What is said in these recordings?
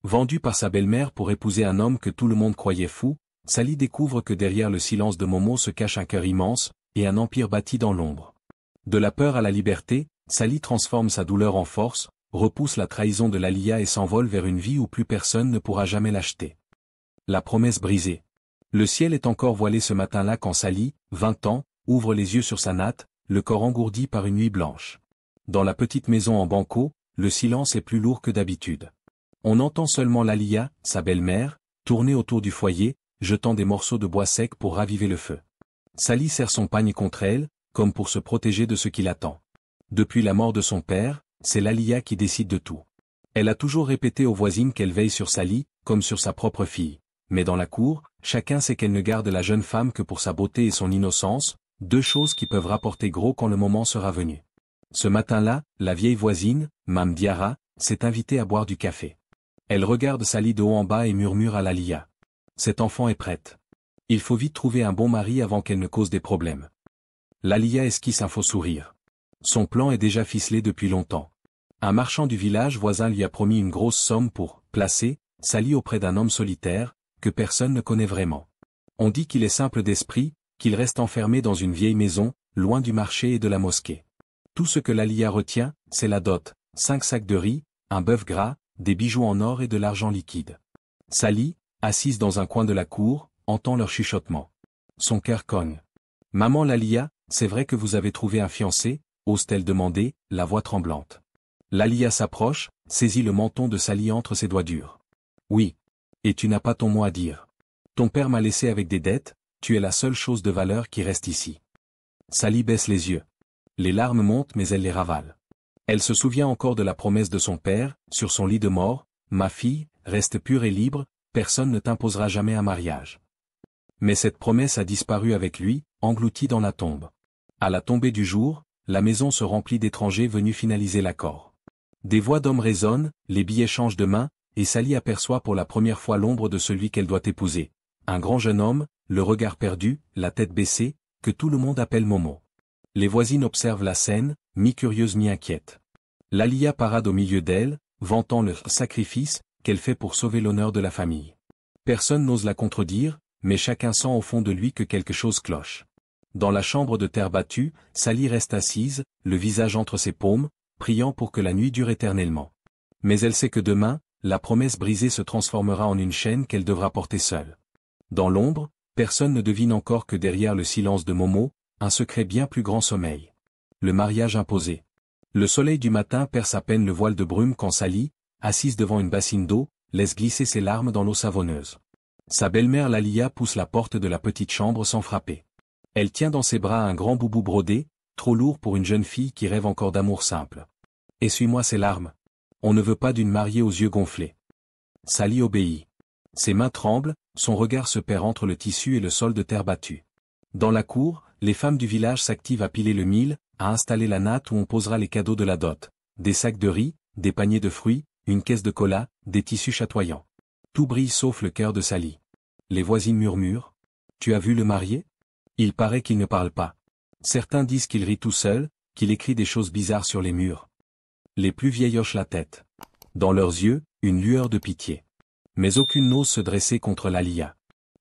Vendue par sa belle-mère pour épouser un homme que tout le monde croyait fou, Sally découvre que derrière le silence de Momo se cache un cœur immense, et un empire bâti dans l'ombre. De la peur à la liberté, Sally transforme sa douleur en force, repousse la trahison de Lalia et s'envole vers une vie où plus personne ne pourra jamais l'acheter. La promesse brisée. Le ciel est encore voilé ce matin-là quand Sally, 20 ans, ouvre les yeux sur sa natte, le corps engourdi par une nuit blanche. Dans la petite maison en banco, le silence est plus lourd que d'habitude. On entend seulement Lalia, sa belle-mère, tourner autour du foyer, jetant des morceaux de bois sec pour raviver le feu. Sally serre son pagne contre elle, comme pour se protéger de ce qui l'attend. Depuis la mort de son père, c'est Lalia qui décide de tout. Elle a toujours répété aux voisines qu'elle veille sur Sally, comme sur sa propre fille. Mais dans la cour, chacun sait qu'elle ne garde la jeune femme que pour sa beauté et son innocence, deux choses qui peuvent rapporter gros quand le moment sera venu. Ce matin-là, la vieille voisine, Mame Diarra, s'est invitée à boire du café. Elle regarde Sally de haut en bas et murmure à Lalia. Cette enfant est prête. Il faut vite trouver un bon mari avant qu'elle ne cause des problèmes. Lalia esquisse un faux sourire. Son plan est déjà ficelé depuis longtemps. Un marchand du village voisin lui a promis une grosse somme pour placer Sally auprès d'un homme solitaire, que personne ne connaît vraiment. On dit qu'il est simple d'esprit, qu'il reste enfermé dans une vieille maison, loin du marché et de la mosquée. Tout ce que Lalia retient, c'est la dot, 5 sacs de riz, un bœuf gras, des bijoux en or et de l'argent liquide. Sally, assise dans un coin de la cour, entend leur chuchotement. Son cœur cogne. « Maman Lalia, c'est vrai que vous avez trouvé un fiancé ?» ose-t-elle demander, la voix tremblante. Lalia s'approche, saisit le menton de Sally entre ses doigts durs. « Oui. Et tu n'as pas ton mot à dire. Ton père m'a laissé avec des dettes, tu es la seule chose de valeur qui reste ici. » Sally baisse les yeux. Les larmes montent mais elle les ravale. Elle se souvient encore de la promesse de son père, sur son lit de mort, « Ma fille, reste pure et libre, personne ne t'imposera jamais un mariage. » Mais cette promesse a disparu avec lui, engloutie dans la tombe. À la tombée du jour, la maison se remplit d'étrangers venus finaliser l'accord. Des voix d'hommes résonnent, les billets changent de main, et Sally aperçoit pour la première fois l'ombre de celui qu'elle doit épouser. Un grand jeune homme, le regard perdu, la tête baissée, que tout le monde appelle Momo. Les voisines observent la scène, mi-curieuses mi-inquiètes. Lalia parade au milieu d'elles, vantant le sacrifice qu'elle fait pour sauver l'honneur de la famille. Personne n'ose la contredire, mais chacun sent au fond de lui que quelque chose cloche. Dans la chambre de terre battue, Sally reste assise, le visage entre ses paumes, priant pour que la nuit dure éternellement. Mais elle sait que demain, la promesse brisée se transformera en une chaîne qu'elle devra porter seule. Dans l'ombre, personne ne devine encore que derrière le silence de Momo, un secret bien plus grand sommeil. Le mariage imposé. Le soleil du matin perce à peine le voile de brume quand Sally, assise devant une bassine d'eau, laisse glisser ses larmes dans l'eau savonneuse. Sa belle-mère Lalia pousse la porte de la petite chambre sans frapper. Elle tient dans ses bras un grand boubou brodé, trop lourd pour une jeune fille qui rêve encore d'amour simple. « Essuie-moi ces larmes. On ne veut pas d'une mariée aux yeux gonflés. » Sally obéit. Ses mains tremblent, son regard se perd entre le tissu et le sol de terre battue. Dans la cour, les femmes du village s'activent à piler le mil, à installer la natte où on posera les cadeaux de la dot. Des sacs de riz, des paniers de fruits, une caisse de cola, des tissus chatoyants. Tout brille sauf le cœur de Sally. Les voisines murmurent. « Tu as vu le marié ? Il paraît qu'il ne parle pas. Certains disent qu'il rit tout seul, qu'il écrit des choses bizarres sur les murs. » Les plus vieilles hochent la tête. Dans leurs yeux, une lueur de pitié. Mais aucune n'ose se dresser contre Lalia.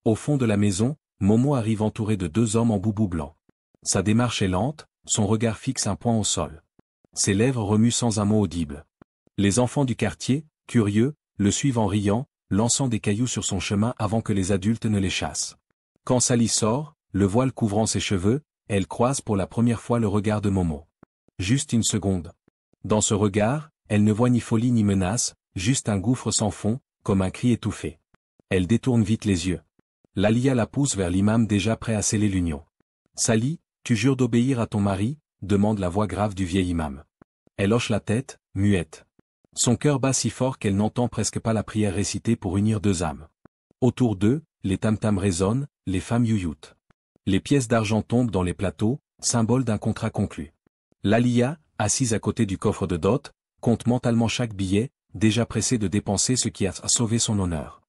Au fond de la maison, Momo arrive entouré de 2 hommes en boubou blanc. Sa démarche est lente, son regard fixe un point au sol. Ses lèvres remuent sans un mot audible. Les enfants du quartier, curieux, le suivent en riant, lançant des cailloux sur son chemin avant que les adultes ne les chassent. Quand Sally sort, le voile couvrant ses cheveux, elle croise pour la première fois le regard de Momo. Juste une seconde. Dans ce regard, elle ne voit ni folie ni menace, juste un gouffre sans fond, comme un cri étouffé. Elle détourne vite les yeux. Lalia la pousse vers l'imam déjà prêt à sceller l'union. « Sally, tu jures d'obéir à ton mari ?» demande la voix grave du vieil imam. Elle hoche la tête, muette. Son cœur bat si fort qu'elle n'entend presque pas la prière récitée pour unir 2 âmes. Autour d'eux, les tam-tams résonnent, les femmes youyoutent. Les pièces d'argent tombent dans les plateaux, symbole d'un contrat conclu. Lalia, assise à côté du coffre de dot, compte mentalement chaque billet, déjà pressée de dépenser ce qui a sauvé son honneur.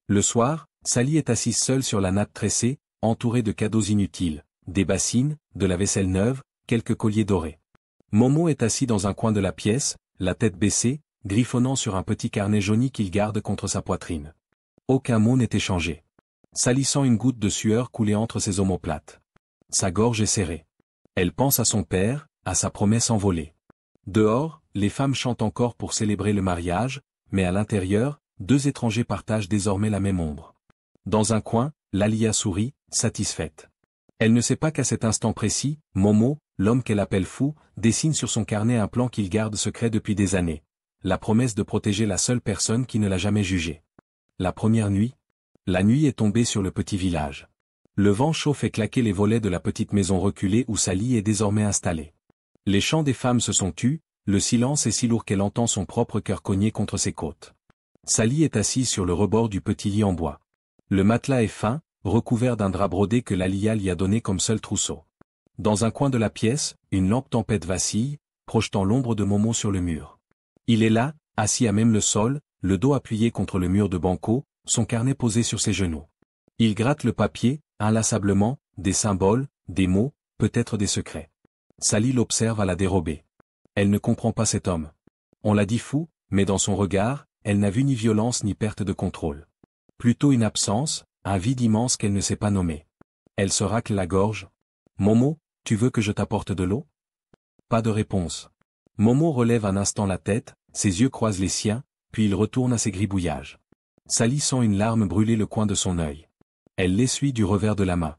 Le soir, Sally est assise seule sur la natte tressée, entourée de cadeaux inutiles, des bassines, de la vaisselle neuve, quelques colliers dorés. Momo est assis dans un coin de la pièce, la tête baissée, griffonnant sur un petit carnet jauni qu'il garde contre sa poitrine. Aucun mot n'est échangé. Sally sent une goutte de sueur couler entre ses omoplates. Sa gorge est serrée. Elle pense à son père, à sa promesse envolée. Dehors, les femmes chantent encore pour célébrer le mariage, mais à l'intérieur, deux étrangers partagent désormais la même ombre. Dans un coin, Lalia sourit, satisfaite. Elle ne sait pas qu'à cet instant précis, Momo, l'homme qu'elle appelle fou, dessine sur son carnet un plan qu'il garde secret depuis des années. La promesse de protéger la seule personne qui ne l'a jamais jugé. La première nuit. La nuit est tombée sur le petit village. Le vent chaud fait claquer les volets de la petite maison reculée où Sally est désormais installée. Les chants des femmes se sont tus, le silence est si lourd qu'elle entend son propre cœur cogner contre ses côtes. Sally est assise sur le rebord du petit lit en bois. Le matelas est fin, recouvert d'un drap brodé que Lalia lui a donné comme seul trousseau. Dans un coin de la pièce, une lampe tempête vacille, projetant l'ombre de Momo sur le mur. Il est là, assis à même le sol, le dos appuyé contre le mur de banco, son carnet posé sur ses genoux. Il gratte le papier, inlassablement, des symboles, des mots, peut-être des secrets. Sally l'observe à la dérobée. Elle ne comprend pas cet homme. On l'a dit fou, mais dans son regard, elle n'a vu ni violence ni perte de contrôle. Plutôt une absence, un vide immense qu'elle ne sait pas nommer. Elle se racle la gorge. « Momo, tu veux que je t'apporte de l'eau ?» Pas de réponse. Momo relève un instant la tête, ses yeux croisent les siens, puis il retourne à ses gribouillages. Sally sent une larme brûler le coin de son œil. Elle l'essuie du revers de la main.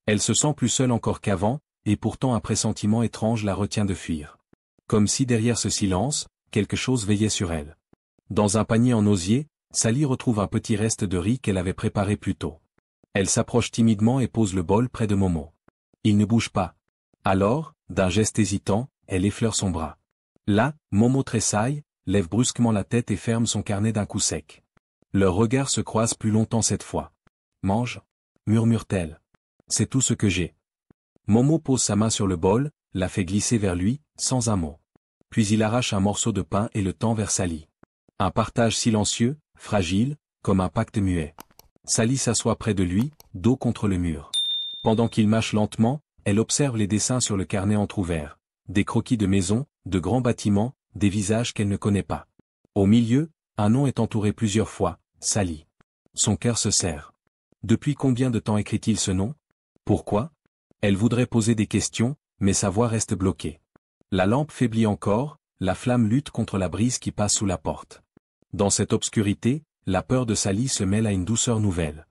Elle se sent plus seule encore qu'avant, et pourtant un pressentiment étrange la retient de fuir. Comme si derrière ce silence, quelque chose veillait sur elle. Dans un panier en osier, Sally retrouve un petit reste de riz qu'elle avait préparé plus tôt. Elle s'approche timidement et pose le bol près de Momo. Il ne bouge pas. Alors, d'un geste hésitant, elle effleure son bras. Là, Momo tressaille, lève brusquement la tête et ferme son carnet d'un coup sec. Leurs regards se croisent plus longtemps cette fois. « Mange » murmure-t-elle. « C'est tout ce que j'ai. » Momo pose sa main sur le bol, la fait glisser vers lui, sans un mot. Puis il arrache un morceau de pain et le tend vers Sally. Un partage silencieux, fragile, comme un pacte muet. Sally s'assoit près de lui, dos contre le mur. Pendant qu'il mâche lentement, elle observe les dessins sur le carnet entrouvert. Des croquis de maisons, de grands bâtiments, des visages qu'elle ne connaît pas. Au milieu, un nom est entouré plusieurs fois, Sally. Son cœur se serre. Depuis combien de temps écrit-il ce nom? Pourquoi? Elle voudrait poser des questions, mais sa voix reste bloquée. La lampe faiblit encore, la flamme lutte contre la brise qui passe sous la porte. Dans cette obscurité, la peur de Sally se mêle à une douceur nouvelle.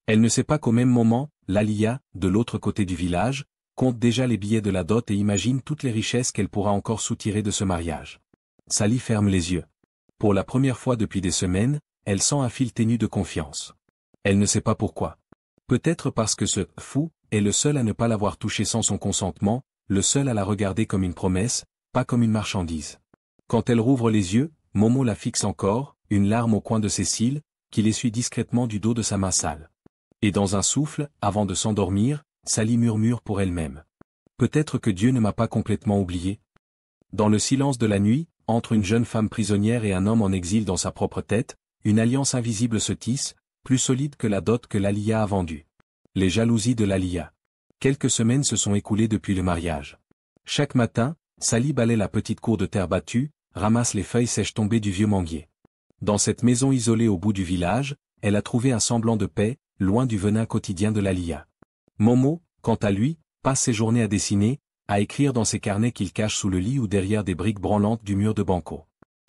Elle ne sait pas qu'au même moment, Lalia, de l'autre côté du village, compte déjà les billets de la dot et imagine toutes les richesses qu'elle pourra encore soutirer de ce mariage. Sally ferme les yeux. Pour la première fois depuis des semaines, elle sent un fil ténu de confiance. Elle ne sait pas pourquoi. Peut-être parce que ce « fou » est le seul à ne pas l'avoir touchée sans son consentement, le seul à la regarder comme une promesse, pas comme une marchandise. Quand elle rouvre les yeux, Momo la fixe encore, une larme au coin de ses cils, qu'il essuie discrètement du dos de sa main sale. Et dans un souffle, avant de s'endormir, Sally murmure pour elle-même. Peut-être que Dieu ne m'a pas complètement oublié. Dans le silence de la nuit, entre une jeune femme prisonnière et un homme en exil dans sa propre tête, une alliance invisible se tisse, plus solide que la dot que Lalia a vendue. Les jalousies de Lalia. Quelques semaines se sont écoulées depuis le mariage. Chaque matin, Sally balaie la petite cour de terre battue, ramasse les feuilles sèches tombées du vieux manguier. Dans cette maison isolée au bout du village, elle a trouvé un semblant de paix, loin du venin quotidien de Lalia. Momo, quant à lui, passe ses journées à dessiner, à écrire dans ses carnets qu'il cache sous le lit ou derrière des briques branlantes du mur de banco.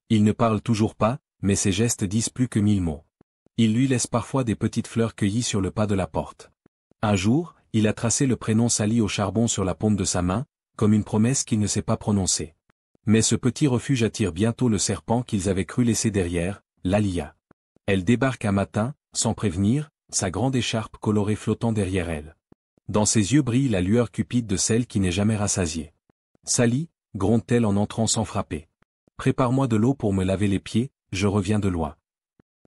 Il ne parle toujours pas, mais ses gestes disent plus que 1000 mots. Il lui laisse parfois des petites fleurs cueillies sur le pas de la porte. Un jour, il a tracé le prénom Sally au charbon sur la paume de sa main, comme une promesse qu'il ne sait pas prononcer. Mais ce petit refuge attire bientôt le serpent qu'ils avaient cru laisser derrière, Lalia. Elle débarque un matin, sans prévenir, sa grande écharpe colorée flottant derrière elle. Dans ses yeux brille la lueur cupide de celle qui n'est jamais rassasiée. « Sally » gronde-t-elle en entrant sans frapper. « Prépare-moi de l'eau pour me laver les pieds, je reviens de loin. »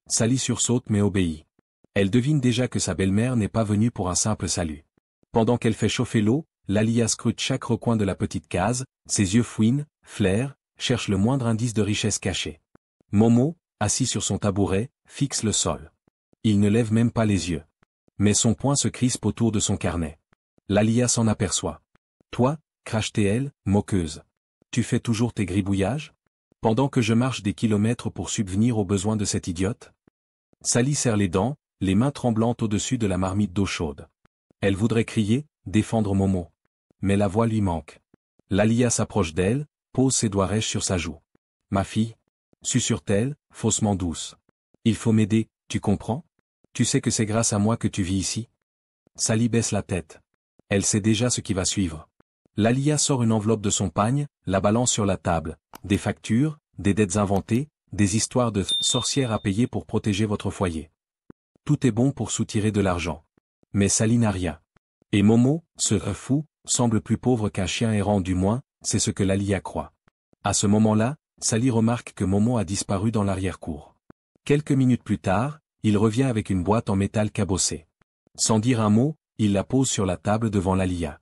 Sally sursaute mais obéit. Elle devine déjà que sa belle-mère n'est pas venue pour un simple salut. Pendant qu'elle fait chauffer l'eau, Lalia scrute chaque recoin de la petite case, ses yeux fouinent, flairent, cherchent le moindre indice de richesse cachée. Momo, assis sur son tabouret, fixe le sol. Il ne lève même pas les yeux. Mais son poing se crispe autour de son carnet. Lalia s'en aperçoit. « Toi, crache-t-elle, moqueuse. Tu fais toujours tes gribouillages ?» Pendant que je marche des kilomètres pour subvenir aux besoins de cette idiote? Sally serre les dents, les mains tremblantes au-dessus de la marmite d'eau chaude. Elle voudrait crier, défendre Momo. Mais la voix lui manque. Lalia s'approche d'elle, pose ses doigts rêches sur sa joue. Ma fille? Susurre-t-elle, faussement douce. Il faut m'aider, tu comprends? Tu sais que c'est grâce à moi que tu vis ici? Sally baisse la tête. Elle sait déjà ce qui va suivre. Lalia sort une enveloppe de son pagne, la balance sur la table. Des factures, des dettes inventées, des histoires de sorcières à payer pour protéger votre foyer. Tout est bon pour soutirer de l'argent. Mais Sally n'a rien. Et Momo, ce fou, semble plus pauvre qu'un chien errant du moins, c'est ce que Lalia croit. À ce moment-là, Sally remarque que Momo a disparu dans l'arrière-cour. Quelques minutes plus tard, il revient avec une boîte en métal cabossée. Sans dire un mot, il la pose sur la table devant Lalia.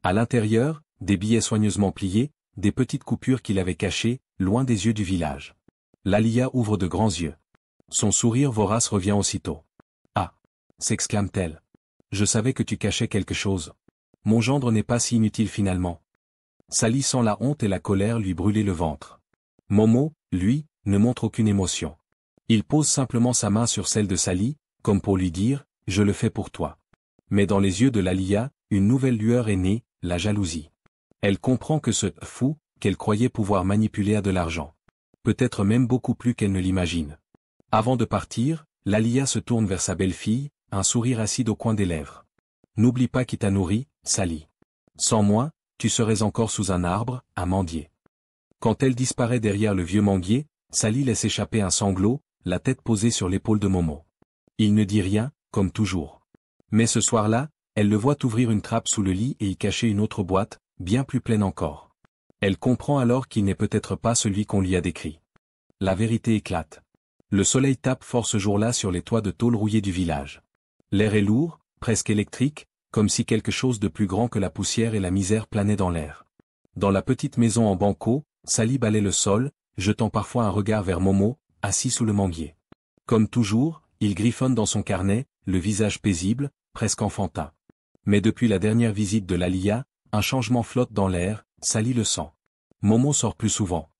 À l'intérieur, des billets soigneusement pliés, des petites coupures qu'il avait cachées, loin des yeux du village. Lalia ouvre de grands yeux. Son sourire vorace revient aussitôt. Ah! S'exclame-t-elle. Je savais que tu cachais quelque chose. Mon gendre n'est pas si inutile finalement. Sally sent la honte et la colère lui brûler le ventre. Momo, lui, ne montre aucune émotion. Il pose simplement sa main sur celle de Sally, comme pour lui dire, je le fais pour toi. Mais dans les yeux de Lalia, une nouvelle lueur est née, la jalousie. Elle comprend que ce fou, qu'elle croyait pouvoir manipuler a de l'argent. Peut-être même beaucoup plus qu'elle ne l'imagine. Avant de partir, Lalia se tourne vers sa belle-fille, un sourire acide au coin des lèvres. N'oublie pas qui t'a nourri, Sally. Sans moi, tu serais encore sous un arbre, à mendier. Quand elle disparaît derrière le vieux manguier, Sally laisse échapper un sanglot, la tête posée sur l'épaule de Momo. Il ne dit rien, comme toujours. Mais ce soir-là, elle le voit ouvrir une trappe sous le lit et y cacher une autre boîte, bien plus pleine encore. Elle comprend alors qu'il n'est peut-être pas celui qu'on lui a décrit. La vérité éclate. Le soleil tape fort ce jour-là sur les toits de tôle rouillés du village. L'air est lourd, presque électrique, comme si quelque chose de plus grand que la poussière et la misère planait dans l'air. Dans la petite maison en banco, Sally balaie le sol, jetant parfois un regard vers Momo, assis sous le manguier. Comme toujours, il griffonne dans son carnet, le visage paisible, presque enfantin. Mais depuis la dernière visite de Lalia, un changement flotte dans l'air, Sally le sent. Momo sort plus souvent.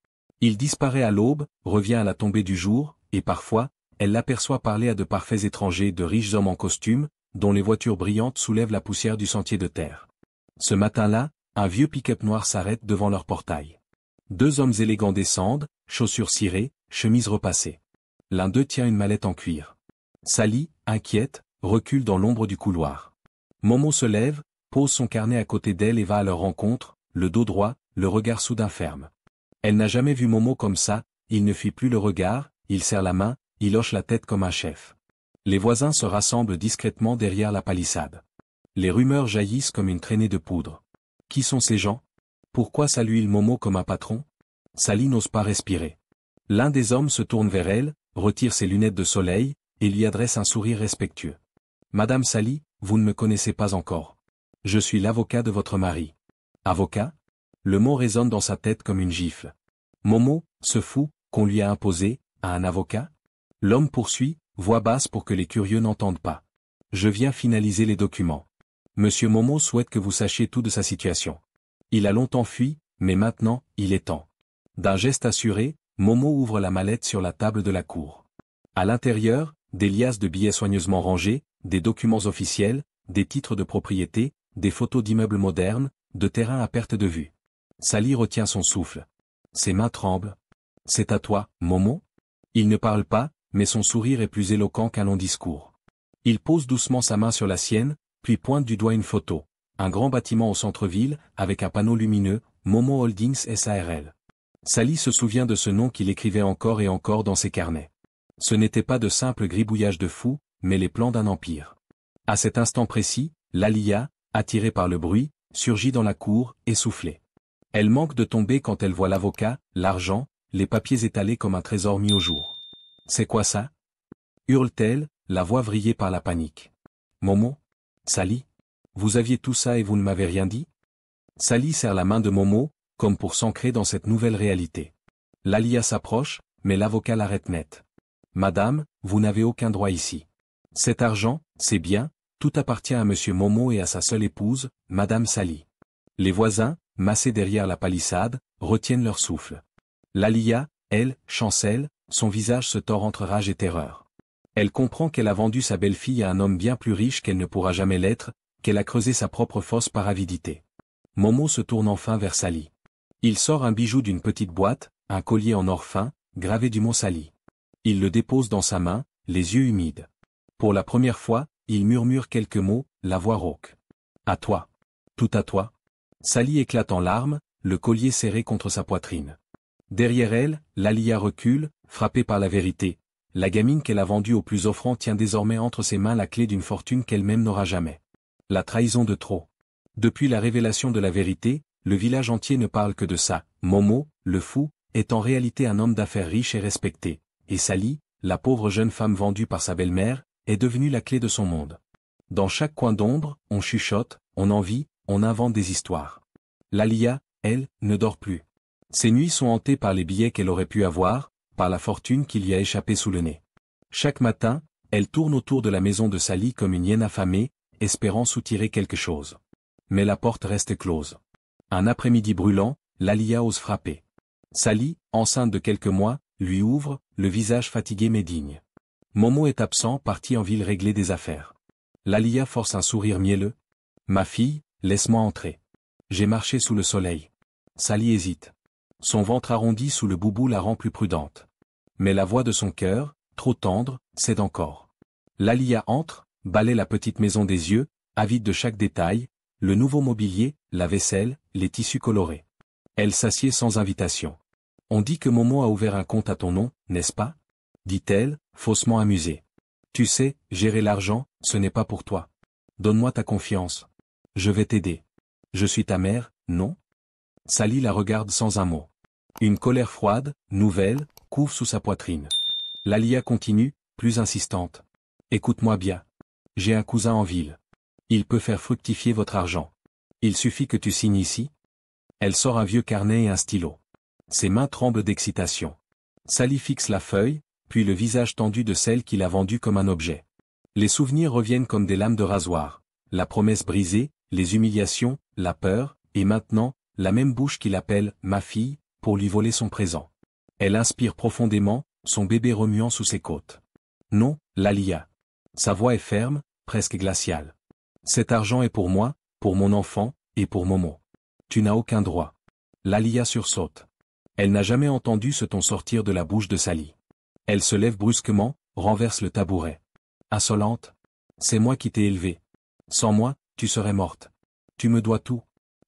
Il disparaît à l'aube, revient à la tombée du jour, et parfois, elle l'aperçoit parler à de parfaits étrangers de riches hommes en costume, dont les voitures brillantes soulèvent la poussière du sentier de terre. Ce matin-là, un vieux pick-up noir s'arrête devant leur portail. Deux hommes élégants descendent, chaussures cirées, chemises repassées. L'un d'eux tient une mallette en cuir. Sally, inquiète, recule dans l'ombre du couloir. Momo se lève, pose son carnet à côté d'elle et va à leur rencontre, le dos droit, le regard soudain ferme. Elle n'a jamais vu Momo comme ça, il ne fuit plus le regard, il serre la main, il hoche la tête comme un chef. Les voisins se rassemblent discrètement derrière la palissade. Les rumeurs jaillissent comme une traînée de poudre. Qui sont ces gens? Pourquoi saluent-ils Momo comme un patron? Sally n'ose pas respirer. L'un des hommes se tourne vers elle, retire ses lunettes de soleil, et lui adresse un sourire respectueux. Madame Sally, vous ne me connaissez pas encore. Je suis l'avocat de votre mari. Avocat? Le mot résonne dans sa tête comme une gifle. Momo, ce fou, qu'on lui a imposé, a un avocat? L'homme poursuit, voix basse pour que les curieux n'entendent pas. Je viens finaliser les documents. Monsieur Momo souhaite que vous sachiez tout de sa situation. Il a longtemps fui, mais maintenant, il est temps. D'un geste assuré, Momo ouvre la mallette sur la table de la cour. À l'intérieur, des liasses de billets soigneusement rangés, des documents officiels, des titres de propriété, des photos d'immeubles modernes, de terrains à perte de vue. Sally retient son souffle. Ses mains tremblent. C'est à toi, Momo? Il ne parle pas, mais son sourire est plus éloquent qu'un long discours. Il pose doucement sa main sur la sienne, puis pointe du doigt une photo. Un grand bâtiment au centre-ville, avec un panneau lumineux, Momo Holdings SARL. Sally se souvient de ce nom qu'il écrivait encore et encore dans ses carnets. Ce n'était pas de simples gribouillages de fous, mais les plans d'un empire. À cet instant précis, Lalia, attirée par le bruit, surgit dans la cour, essoufflée. Elle manque de tomber quand elle voit l'avocat, l'argent, les papiers étalés comme un trésor mis au jour. C'est quoi ça? Hurle-t-elle, la voix vrillée par la panique. Momo? Sally? Vous aviez tout ça et vous ne m'avez rien dit? Sally serre la main de Momo, comme pour s'ancrer dans cette nouvelle réalité. Lalia s'approche, mais l'avocat l'arrête net. Madame, vous n'avez aucun droit ici. Cet argent, c'est bien, tout appartient à monsieur Momo et à sa seule épouse, madame Sally. Les voisins, massés derrière la palissade, retiennent leur souffle. Lalia, elle, chancelle, son visage se tord entre rage et terreur. Elle comprend qu'elle a vendu sa belle-fille à un homme bien plus riche qu'elle ne pourra jamais l'être, qu'elle a creusé sa propre fosse par avidité. Momo se tourne enfin vers Sally. Il sort un bijou d'une petite boîte, un collier en or fin, gravé du mot Sally. Il le dépose dans sa main, les yeux humides. Pour la première fois, il murmure quelques mots, la voix rauque. À toi. Tout à toi. Sally éclate en larmes, le collier serré contre sa poitrine. Derrière elle, Lalia recule, frappée par la vérité. La gamine qu'elle a vendue au plus offrant tient désormais entre ses mains la clé d'une fortune qu'elle-même n'aura jamais. La trahison de trop. Depuis la révélation de la vérité, le village entier ne parle que de ça. Momo, le fou, est en réalité un homme d'affaires riche et respecté. Et Sally, la pauvre jeune femme vendue par sa belle-mère, est devenue la clé de son monde. Dans chaque coin d'ombre, on chuchote, on envie, on invente des histoires. Lalia, elle, ne dort plus. Ses nuits sont hantées par les billets qu'elle aurait pu avoir, par la fortune qui lui a échappé sous le nez. Chaque matin, elle tourne autour de la maison de Sally comme une hyène affamée, espérant soutirer quelque chose. Mais la porte reste close. Un après-midi brûlant, Lalia ose frapper. Sally, enceinte de quelques mois, lui ouvre, le visage fatigué mais digne. Momo est absent, parti en ville régler des affaires. Lalia force un sourire mielleux. Ma fille, laisse-moi entrer. J'ai marché sous le soleil. Sally hésite. Son ventre arrondi sous le boubou la rend plus prudente. Mais la voix de son cœur, trop tendre, cède encore. Lalia entre, balaie la petite maison des yeux, avide de chaque détail, le nouveau mobilier, la vaisselle, les tissus colorés. Elle s'assied sans invitation. On dit que Momo a ouvert un compte à ton nom, n'est-ce pas? Dit-elle, faussement amusée. Tu sais, gérer l'argent, ce n'est pas pour toi. Donne-moi ta confiance. Je vais t'aider. Je suis ta mère, non? Sally la regarde sans un mot. Une colère froide, nouvelle, couve sous sa poitrine. Lalia continue, plus insistante. Écoute-moi bien. J'ai un cousin en ville. Il peut faire fructifier votre argent. Il suffit que tu signes ici. Elle sort un vieux carnet et un stylo. Ses mains tremblent d'excitation. Sally fixe la feuille, puis le visage tendu de celle qui l'a vendue comme un objet. Les souvenirs reviennent comme des lames de rasoir. La promesse brisée, les humiliations, la peur, et maintenant, la même bouche qui l'appelle « ma fille » pour lui voler son présent. Elle inspire profondément, son bébé remuant sous ses côtes. Non, Lalia. Sa voix est ferme, presque glaciale. Cet argent est pour moi, pour mon enfant, et pour Momo. Tu n'as aucun droit. Lalia sursaute. Elle n'a jamais entendu ce ton sortir de la bouche de Sally. Elle se lève brusquement, renverse le tabouret. Insolente. C'est moi qui t'ai élevée. Sans moi, tu serais morte. Tu me dois tout.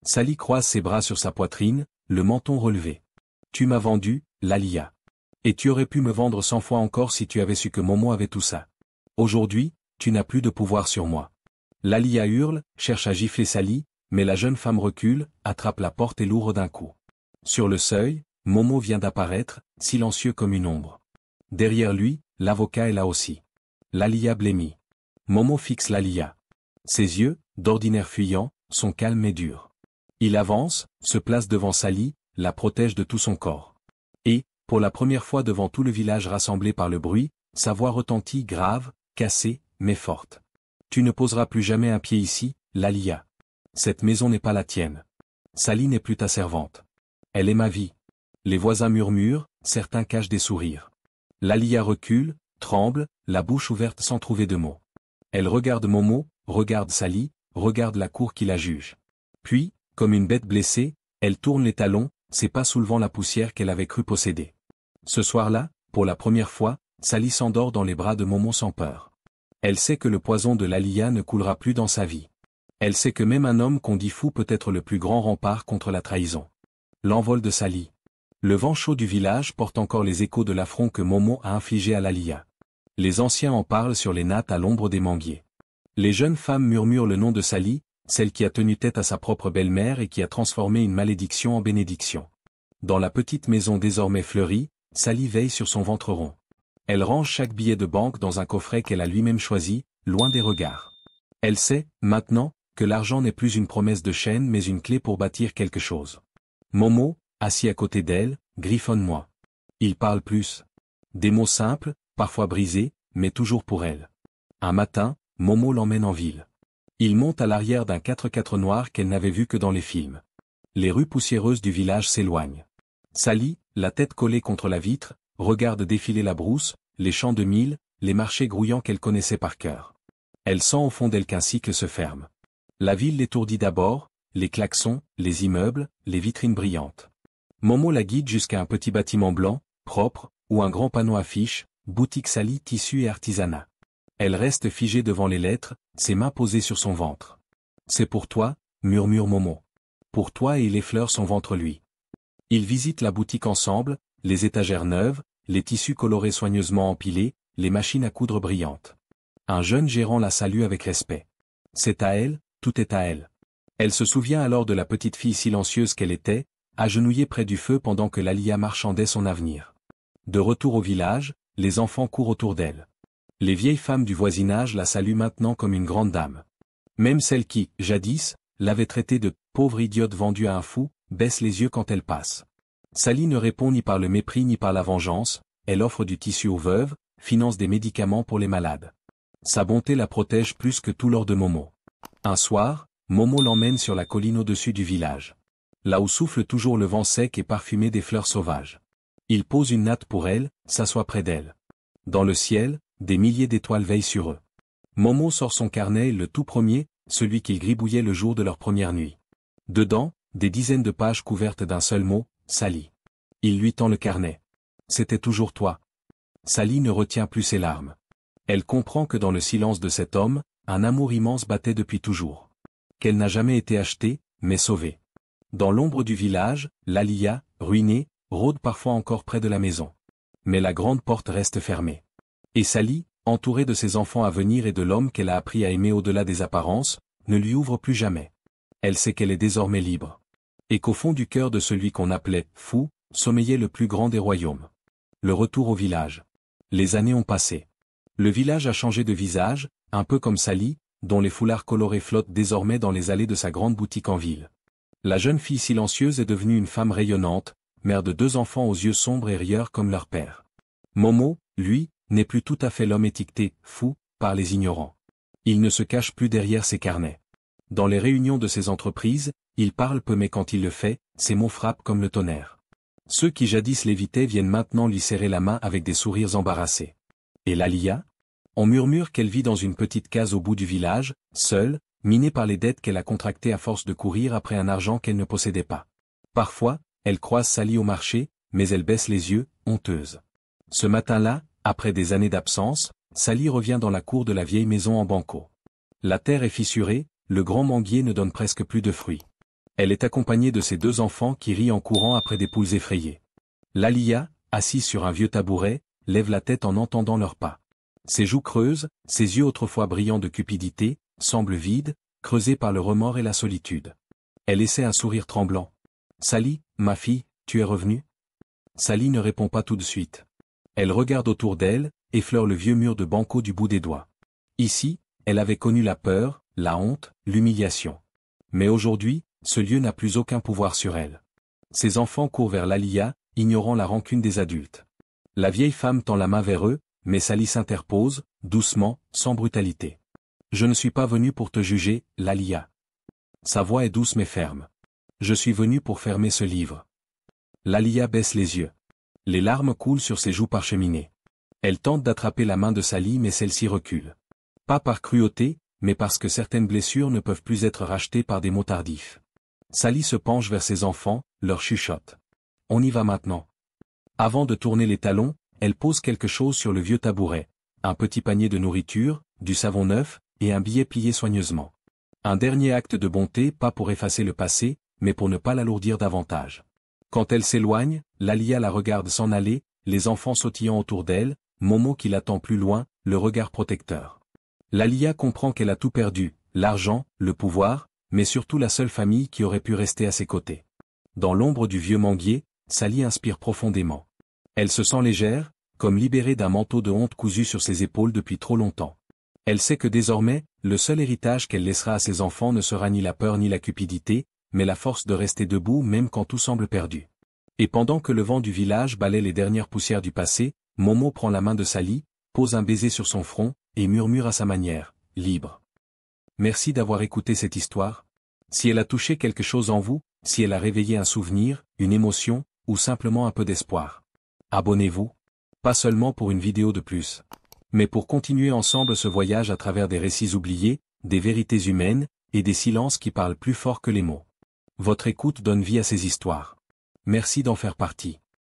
Sally croise ses bras sur sa poitrine, le menton relevé. Tu m'as vendu, Lalia. Et tu aurais pu me vendre 100 fois encore si tu avais su que Momo avait tout ça. Aujourd'hui, tu n'as plus de pouvoir sur moi. Lalia hurle, cherche à gifler Sally, mais la jeune femme recule, attrape la porte et l'ouvre d'un coup. Sur le seuil, Momo vient d'apparaître, silencieux comme une ombre. Derrière lui, l'avocat est là aussi. Lalia blêmit. Momo fixe Lalia. Ses yeux, d'ordinaire fuyants, sont calmes et durs. Il avance, se place devant Sally, la protège de tout son corps. Et, pour la première fois devant tout le village rassemblé par le bruit, sa voix retentit grave, cassée, mais forte. Tu ne poseras plus jamais un pied ici, Lalia. Cette maison n'est pas la tienne. Sally n'est plus ta servante. Elle est ma vie. Les voisins murmurent, certains cachent des sourires. Lalia recule, tremble, la bouche ouverte sans trouver de mots. Elle regarde Momo, regarde Sally, regarde la cour qui la juge. Puis, comme une bête blessée, elle tourne les talons, ses pas soulevant la poussière qu'elle avait cru posséder. Ce soir-là, pour la première fois, Sally s'endort dans les bras de Momo sans peur. Elle sait que le poison de Lalia ne coulera plus dans sa vie. Elle sait que même un homme qu'on dit fou peut être le plus grand rempart contre la trahison. L'envol de Sally. Le vent chaud du village porte encore les échos de l'affront que Momo a infligé à Lalia. Les anciens en parlent sur les nattes à l'ombre des manguiers. Les jeunes femmes murmurent le nom de Sally, celle qui a tenu tête à sa propre belle-mère et qui a transformé une malédiction en bénédiction. Dans la petite maison désormais fleurie, Sally veille sur son ventre rond. Elle range chaque billet de banque dans un coffret qu'elle a lui-même choisi, loin des regards. Elle sait, maintenant, que l'argent n'est plus une promesse de chaîne mais une clé pour bâtir quelque chose. Momo, assis à côté d'elle, griffonne moins. Il parle plus. Des mots simples, parfois brisés, mais toujours pour elle. Un matin, Momo l'emmène en ville. Il monte à l'arrière d'un 4x4 noir qu'elle n'avait vu que dans les films. Les rues poussiéreuses du village s'éloignent. Sally, la tête collée contre la vitre, regarde défiler la brousse, les champs de mil, les marchés grouillants qu'elle connaissait par cœur. Elle sent au fond d'elle qu'un cycle se ferme. La ville l'étourdit d'abord, les klaxons, les immeubles, les vitrines brillantes. Momo la guide jusqu'à un petit bâtiment blanc, propre, où un grand panneau affiche « Boutique Sally tissu et artisanat ». Elle reste figée devant les lettres, ses mains posées sur son ventre. « C'est pour toi », murmure Momo. « Pour toi » et il effleure son ventre lui. Ils visitent la boutique ensemble, les étagères neuves, les tissus colorés soigneusement empilés, les machines à coudre brillantes. Un jeune gérant la salue avec respect. C'est à elle, tout est à elle. Elle se souvient alors de la petite fille silencieuse qu'elle était, agenouillée près du feu pendant que Lalia marchandait son avenir. De retour au village, les enfants courent autour d'elle. Les vieilles femmes du voisinage la saluent maintenant comme une grande dame. Même celle qui, jadis, l'avait traitée de « pauvre idiote vendue à un fou », baisse les yeux quand elle passe. Sally ne répond ni par le mépris ni par la vengeance, elle offre du tissu aux veuves, finance des médicaments pour les malades. Sa bonté la protège plus que tout l'or de Momo. Un soir, Momo l'emmène sur la colline au-dessus du village. Là où souffle toujours le vent sec et parfumé des fleurs sauvages. Il pose une natte pour elle, s'assoit près d'elle. Dans le ciel, des milliers d'étoiles veillent sur eux. Momo sort son carnet, le tout premier, celui qu'il gribouillait le jour de leur première nuit. Dedans, des dizaines de pages couvertes d'un seul mot, Sally. Il lui tend le carnet. C'était toujours toi. Sally ne retient plus ses larmes. Elle comprend que dans le silence de cet homme, un amour immense battait depuis toujours. Qu'elle n'a jamais été achetée, mais sauvée. Dans l'ombre du village, Lalia, ruinée, rôde parfois encore près de la maison. Mais la grande porte reste fermée. Et Sally, entourée de ses enfants à venir et de l'homme qu'elle a appris à aimer au-delà des apparences, ne lui ouvre plus jamais. Elle sait qu'elle est désormais libre. Et qu'au fond du cœur de celui qu'on appelait « fou », sommeillait le plus grand des royaumes. Le retour au village. Les années ont passé. Le village a changé de visage, un peu comme Sally, dont les foulards colorés flottent désormais dans les allées de sa grande boutique en ville. La jeune fille silencieuse est devenue une femme rayonnante, mère de 2 enfants aux yeux sombres et rieurs comme leur père. Momo, lui, n'est plus tout à fait l'homme étiqueté « fou » par les ignorants. Il ne se cache plus derrière ses carnets. Dans les réunions de ses entreprises, il parle peu mais quand il le fait, ses mots frappent comme le tonnerre. Ceux qui jadis l'évitaient viennent maintenant lui serrer la main avec des sourires embarrassés. Et Lalia ? On murmure qu'elle vit dans une petite case au bout du village, seule, minée par les dettes qu'elle a contractées à force de courir après un argent qu'elle ne possédait pas. Parfois, elle croise Sally au marché, mais elle baisse les yeux, honteuse. Ce matin-là, après des années d'absence, Sally revient dans la cour de la vieille maison en banco. La terre est fissurée, le grand manguier ne donne presque plus de fruits. Elle est accompagnée de ses 2 enfants qui rient en courant après des poules effrayées. Lalia, assise sur un vieux tabouret, lève la tête en entendant leurs pas. Ses joues creuses, ses yeux autrefois brillants de cupidité, semblent vides, creusés par le remords et la solitude. Elle essaie un sourire tremblant. « Sally, ma fille, tu es revenue ?» Sally ne répond pas tout de suite. Elle regarde autour d'elle, effleure le vieux mur de banco du bout des doigts. Ici, elle avait connu la peur, la honte, l'humiliation. Mais aujourd'hui, ce lieu n'a plus aucun pouvoir sur elle. Ses enfants courent vers Lalia, ignorant la rancune des adultes. La vieille femme tend la main vers eux, mais Sally s'interpose, doucement, sans brutalité. « Je ne suis pas venu pour te juger, Lalia. » Sa voix est douce mais ferme. « Je suis venu pour fermer ce livre. » Lalia baisse les yeux. Les larmes coulent sur ses joues parcheminées. Elle tente d'attraper la main de Sally mais celle-ci recule. Pas par cruauté, mais parce que certaines blessures ne peuvent plus être rachetées par des mots tardifs. Sally se penche vers ses enfants, leur chuchote. « On y va maintenant. » Avant de tourner les talons, elle pose quelque chose sur le vieux tabouret, un petit panier de nourriture, du savon neuf, et un billet plié soigneusement. Un dernier acte de bonté pas pour effacer le passé, mais pour ne pas l'alourdir davantage. Quand elle s'éloigne, Lalia la regarde s'en aller, les enfants sautillant autour d'elle, Momo qui l'attend plus loin, le regard protecteur. Lalia comprend qu'elle a tout perdu, l'argent, le pouvoir, mais surtout la seule famille qui aurait pu rester à ses côtés. Dans l'ombre du vieux manguier, Sally inspire profondément. Elle se sent légère, comme libérée d'un manteau de honte cousu sur ses épaules depuis trop longtemps. Elle sait que désormais, le seul héritage qu'elle laissera à ses enfants ne sera ni la peur ni la cupidité, mais la force de rester debout même quand tout semble perdu. Et pendant que le vent du village balaie les dernières poussières du passé, Momo prend la main de Sally, pose un baiser sur son front, et murmure à sa manière, libre. Merci d'avoir écouté cette histoire. Si elle a touché quelque chose en vous, si elle a réveillé un souvenir, une émotion, ou simplement un peu d'espoir. Abonnez-vous. Pas seulement pour une vidéo de plus, mais pour continuer ensemble ce voyage à travers des récits oubliés, des vérités humaines, et des silences qui parlent plus fort que les mots. Votre écoute donne vie à ces histoires. Merci d'en faire partie.